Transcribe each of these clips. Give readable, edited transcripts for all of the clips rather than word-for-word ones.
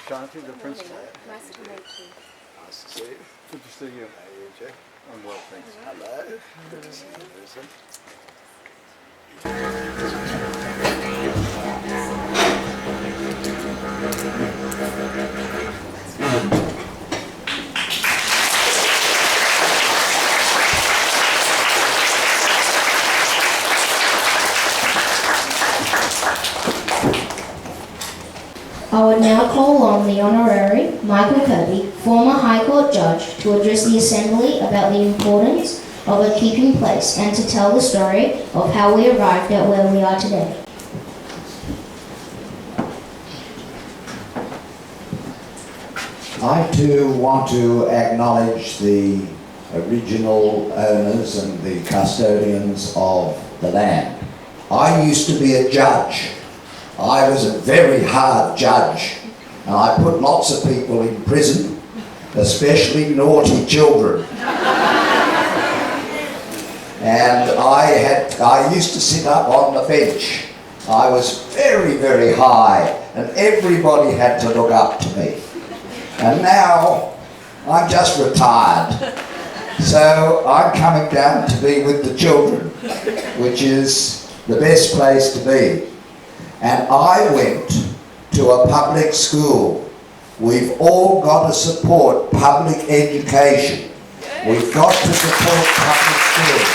Shanti, the principal. Nice to meet you. Nice to see you. Good to see you. How are you, Jack? I'm well, thanks. Hello. Good to see you, Lucy. I would now call on the Honorary Michael Kirby, former High Court Judge, to address the Assembly about the importance of a keeping place and to tell the story of how we arrived at where we are today. I too want to acknowledge the original owners and the custodians of the land. I used to be a judge. I was a very hard judge, and I put lots of people in prison, especially naughty children. And I used to sit up on the bench. I was very, very high, and everybody had to look up to me. And now I'm just retired, so I'm coming down to be with the children, which is the best place to be. And I went to a public school. We've all got to support public education. We've got to support public schools.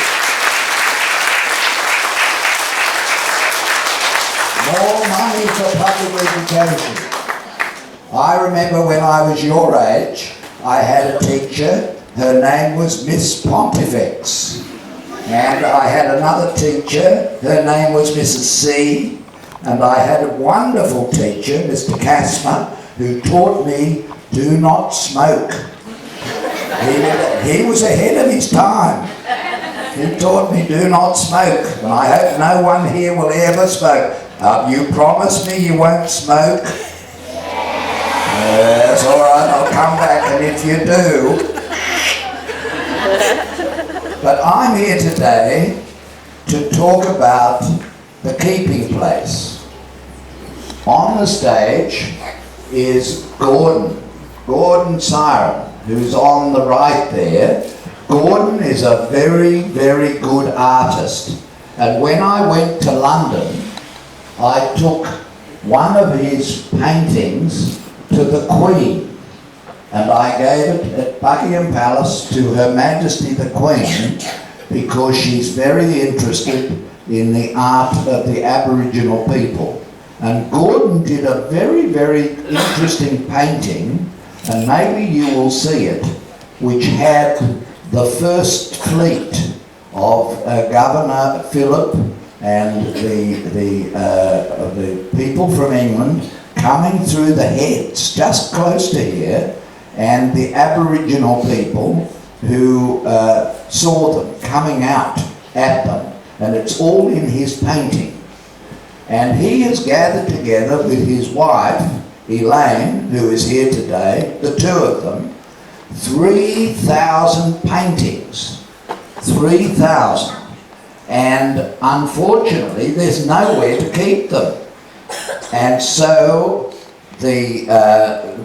More money for public education. I remember when I was your age, I had a teacher, her name was Miss Pontifex. And I had another teacher, her name was Mrs. C. And I had a wonderful teacher, Mr. Casper, who taught me do not smoke. He was ahead of his time. He taught me do not smoke, and I hope no one here will ever smoke. You promise me you won't smoke? Yes, all right, I'll come back, and if you do. But I'm here today to talk about the keeping place. On the stage is Gordon Syron, who's on the right there. Gordon is a very, very good artist. And when I went to London, I took one of his paintings to the Queen. And I gave it at Buckingham Palace to Her Majesty the Queen because she's very interested in the art of the Aboriginal people. And Gordon did a very, very interesting painting, and maybe you will see it, which had the first fleet of Governor Phillip and the people from England coming through the heads, just close to here, and the Aboriginal people who saw them coming out at them. And it's all in his painting. And he has gathered together with his wife, Elaine, who is here today, the two of them, 3,000 paintings. 3,000. And unfortunately, there's nowhere to keep them. And so the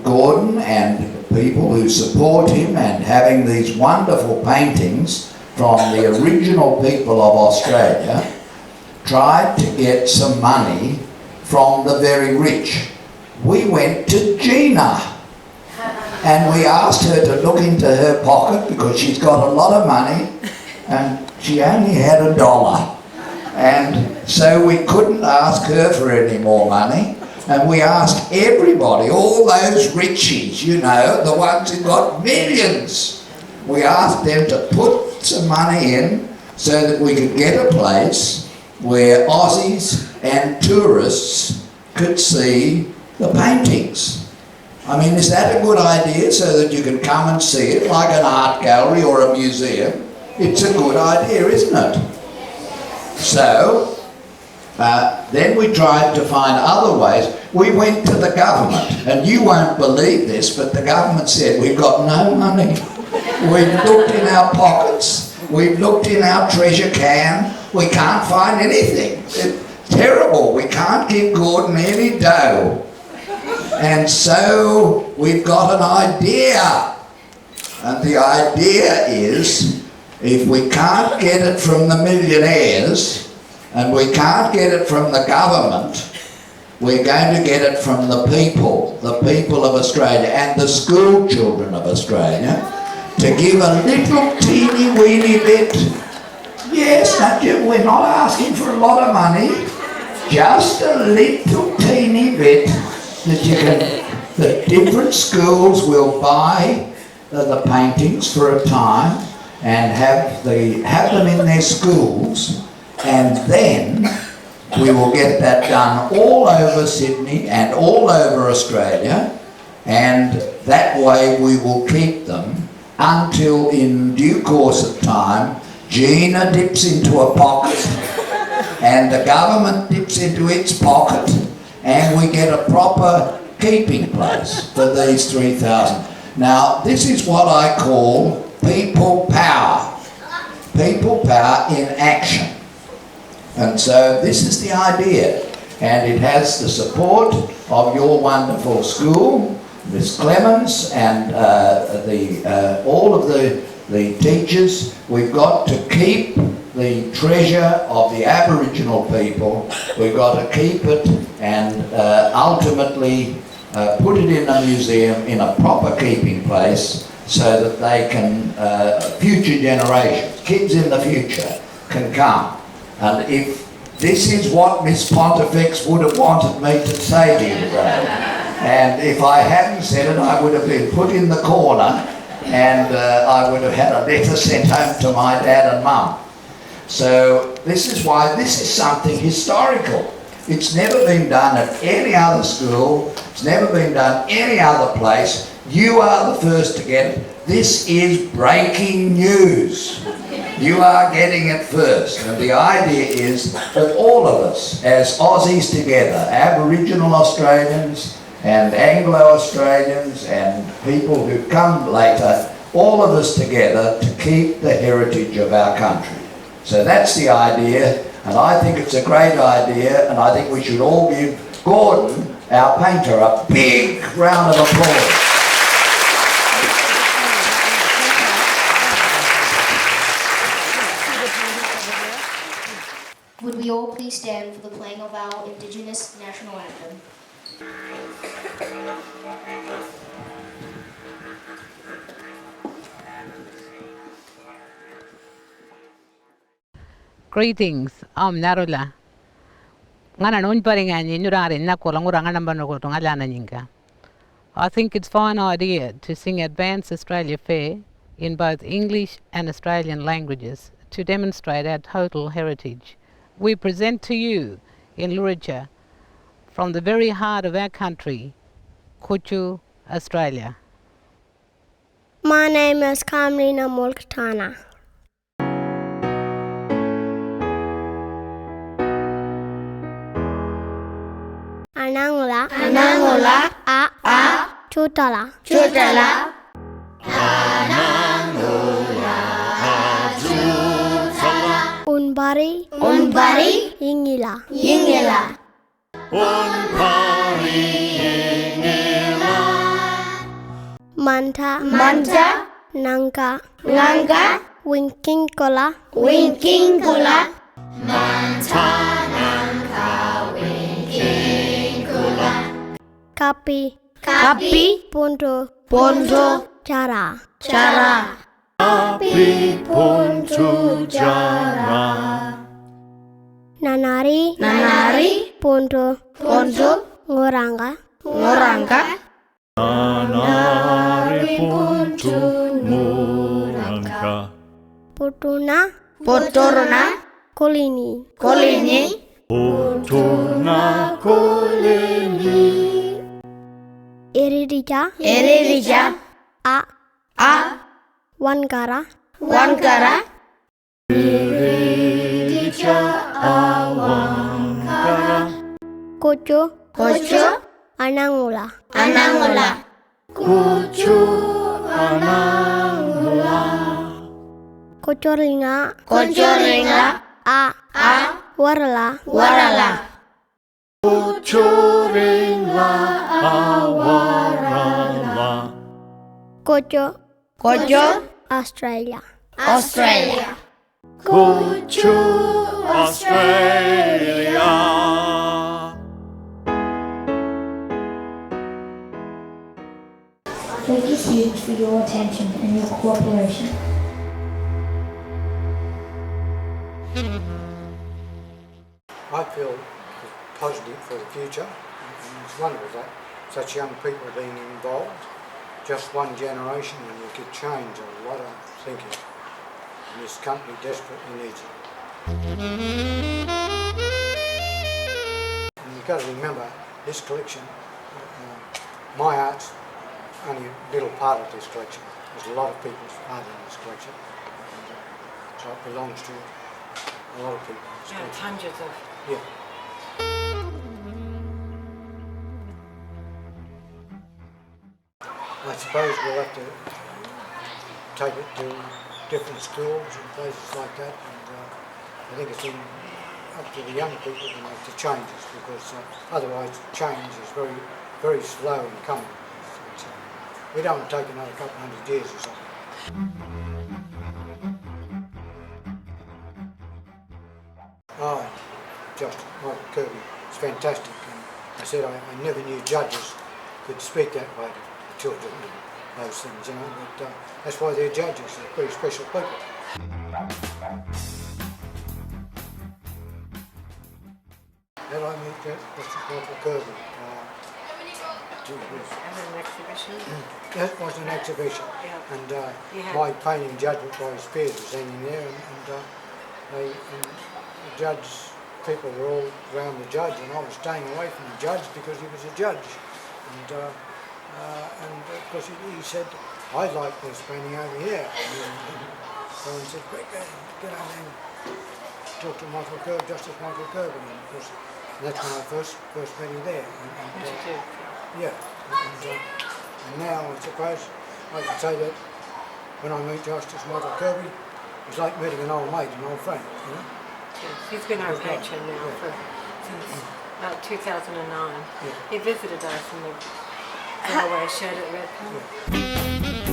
Gordon and people who support him and having these wonderful paintings from the original people of Australia tried to get some money from the very rich. We went to Gina and we asked her to look into her pocket because she's got a lot of money and she only had $1. And so we couldn't ask her for any more money. And we asked everybody, all those richies, you know, the ones who got millions. We asked them to put some money in so that we could get a place where Aussies and tourists could see the paintings. I mean, is that a good idea so that you can come and see it like an art gallery or a museum? It's a good idea, isn't it? So, Then we tried to find other ways. We went to the government, and you won't believe this, but the government said, we've got no money. We've looked in our pockets, we've looked in our treasure can, we can't find anything. It's terrible, we can't give Gordon any dough. And so we've got an idea. And the idea is, if we can't get it from the millionaires, and we can't get it from the government, we're going to get it from the people of Australia and the school children of Australia, to give a little teeny weeny bit. Yes, we're not asking for a lot of money, just a little teeny bit that different schools will buy the paintings for a time and have them in their schools, and then we will get that done all over Sydney and all over Australia, and that way we will keep them until in due course of time Gina dips into a pocket and the government dips into its pocket, and we get a proper keeping place for these 3,000. Now, this is what I call people power. People power in action. And so this is the idea, and it has the support of your wonderful school, Miss Clemens, and all of the teachers. We've got to keep the treasure of the Aboriginal people. We've got to keep it and ultimately put it in a museum in a proper keeping place, so that they can, future generations, kids in the future, can come. And if this is what Miss Pontifex would have wanted me to say to you today, and if I hadn't said it, I would have been put in the corner, and I would have had a letter sent home to my dad and mum. So this is why this is something historical. It's never been done at any other school, it's never been done any other place. You are the first to get it. This is breaking news. You are getting it first. And the idea is that all of us, as Aussies together, Aboriginal Australians and Anglo-Australians and people who come later, all of us together to keep the heritage of our country. So that's the idea, and I think it's a great idea, and I think we should all give Gordon, our painter, a big round of applause. Would we all please stand for the playing of our Indigenous National Anthem? Greetings, I'm Narula. Ngana non paringa ni nyurare na ko langura ngana bano ko ngala na nyinga. I think it's a fine idea to sing Advanced Australia Fair in both English and Australian languages to demonstrate our total heritage. We present to you in literature from the very heart of our country, Kuchu, Australia. My name is Kamrina Mulkatana. Anangula, Anangula, A, Chutala, Chutala, Anangula, Chutala, Unbari, Unbari, Yingila, Yingila, Unbari, Yingila, Manta, Manta, Nanga, Nanga, Winking Kola, Winking Kola, Manta, Nanga, Winking Kola, Kapi, Kapi, Punto, Punto, Chara, Chara, Kapi, Punto, Chara, Nanari, Nanari, Punto, Punto, Ngoranga, Ngoranga, Nanari, Punto, Ngoranga, Putuna, Puturna, Kolini, Kolini, Putuna, Kolini, Eridija, Eridija, A, Wankara, Wankara, Eridija, A, Wankara. Kocho. Kocho. Anangula. Anangula. Kocho anangula. Kocho ringa. Kocho ringa. A. Warala. Warala. Kocho ringa awarala. Kocho. Kocho. Australia. Australia. Kocho Australia. Thank you, students, for your attention and your cooperation. I feel positive for the future, and it's wonderful that such young people are being involved. Just one generation and we could change a lot of thinking, and this company desperately needs it. And you've got to remember, this collection, my art's only a little part of this collection. There's a lot of people's art in this collection, and, so it belongs to a lot of people. Yeah, it's hundreds of. Yeah. I suppose we'll have to take it to different schools and places like that, and I think it's up to the young people to make the changes, because otherwise change is very, very slow in coming. We don't want to take another couple hundred years or something. Oh, just Michael Kirby, it's fantastic. And I said I never knew judges could speak that way to children and those things, you know, but that's why they're judges, they're pretty special people. How did I meet Mr. Michael Kirby? As an exhibition? That was an exhibition, Yeah. and Yeah. my painting Judgment by B.P.P.S was hanging there, and the judge, people were all around the judge, and I was staying away from the judge because he was a judge, and of course he said, "I like this painting over here," and so I said, "Quick, get over there and talk to Michael Kirby, Justice Michael Kirby," and of course that's when I first met him there. Yeah, and now I suppose I can say that when I meet Justice Michael Kirby, it's like meeting an old mate, an old friend, you know? Yes, he's been our He's got- patron now yeah. since about 2009. Yeah. He visited us in the Delaware shed at Redcomb.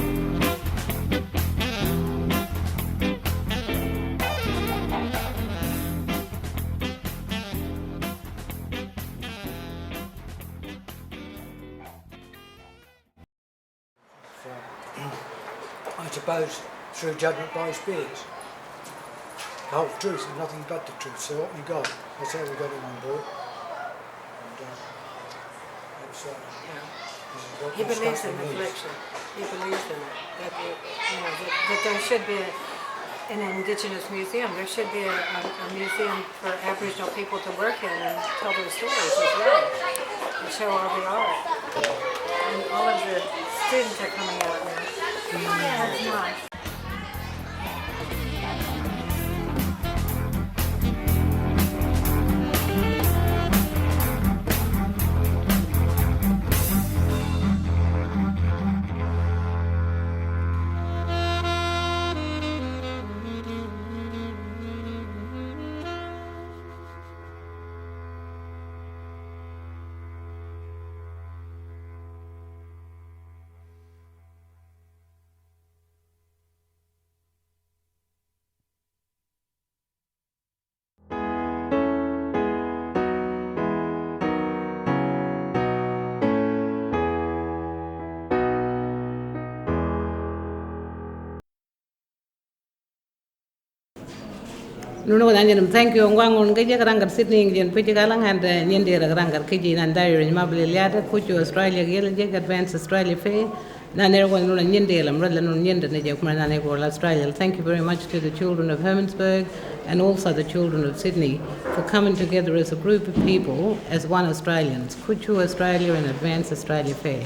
I suppose through judgment by Spears. The whole truth and nothing but the truth, so help me God. That's how we got him on board. And that's, this is what He this believes in company the needs. collection. He believes in it. That there should be an Indigenous museum. There should be a museum for Aboriginal people to work in and tell their stories as well, and show all the art. And all of the students are coming out now. Yeah, it's nice. Nuno nanyanum thank you ngwangon geje karangar Sydney ngen piji kalang and nyendera karangar kiji nan diary mabli liada kuchu Australia gel je advance Australia fe naner wan nuno nyendela mrala nuno nyenda ne je kuma naner ko Australia. Thank you very much to the children of Hermannsburg and also the children of Sydney for coming together as a group of people as one Australians. Kuchu Australia and Advance Australia Fair.